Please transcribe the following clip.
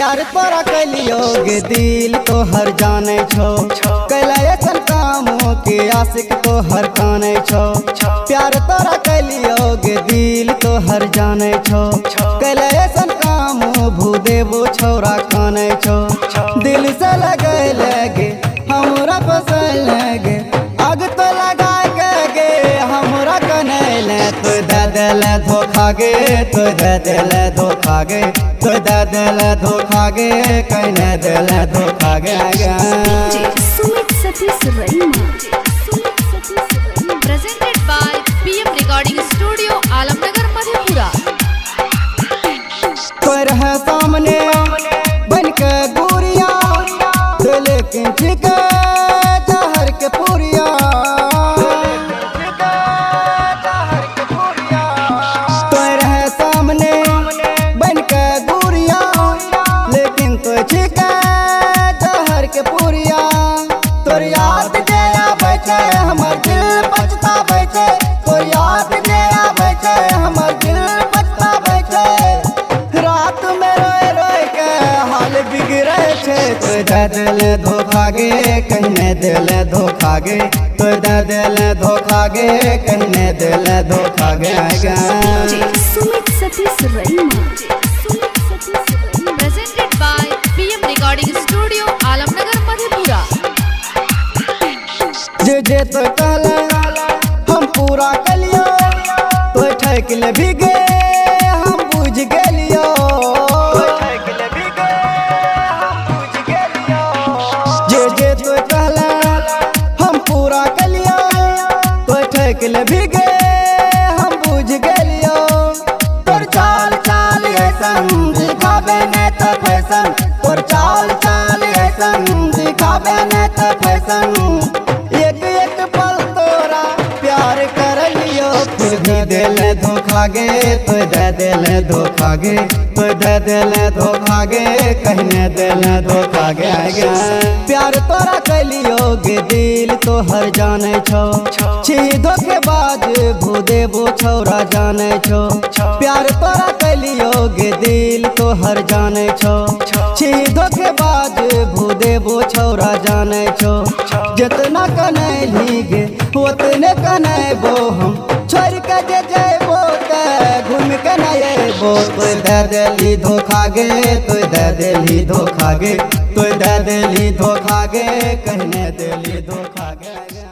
प्यार तोरा कैलियो गे दिल तो हर जाने छो कैला ऐसन कामों के आशिक तो हर काने छो प्यार तोरा कैलियो गे दिल तो हर जाने छो कैला ऐसन कामों भूदेवो छोरा काने छो दिल से लगे हमरा पसंद लगे आग तो लगा गे हमरा कनैले तो दे दिल धोखा गे तो दे दिल धोखा गे तो दे दिल धोखा गे कहने दिल धोखा गे Sumit Satish रईमा presented by PM Recording Studio, Alamnagar, Madhepura. कोई रहे सामने बन के गुरिया तो लेकिन ठीक जहर के पुरिया कोई रहे सामने बन के गुरिया लेकिन तो ठीक जहर के पुरिया तोर याद जे आबै छै हमर दिल पछताबै छै तोर याद जे आबै छै हमर दिल पछताबै छै रात में रोए रोए के हाल बिगड़े छै तो दे दिल धोखा गे कहने दिल धोखा गे तो दे दिल धोखा गे कहने दिल धोखा गे Sumit Satish रईमा Presented by PM Recording Studio, Alamnagar, Madhepura. जे तो कहले हम पूरा कलियो तो ठेकले भी गे हम बुझ गेलियो जे तो कहले हम पूरा कलियो तो ठेकले भी गे हम बुझ गेलियो तोर चाल चाल ऐसन दिखाबे ने तो फैशन तोर चाल चाल ऐसन दिखाबे ने तो फैशन एक एक पल तोरा प्यार कर लियो फिर भी दिल धोखा गे तो दे दिल धोखा गे तो दे दिल धोखा गे कहने दिल धोखा गे प्यार तोरा कैलियो गे दिल तो हर जाने छो छी धोखेबाज भूदेवो छोरा जाने छो प्यार तोरा कैलियो गे दिल तो हर जाने छो छी धोखेबाज भूदेवो छोरा जाने छो जितना कनैली गे उतने कनैबो हम छोड़ के जे जेबो ते घूम के न अयबो तो दे दिली धोखा गे तो दे दिली धोखा गे तो दे दिली धोखा गे कहने दिली धोखा गे।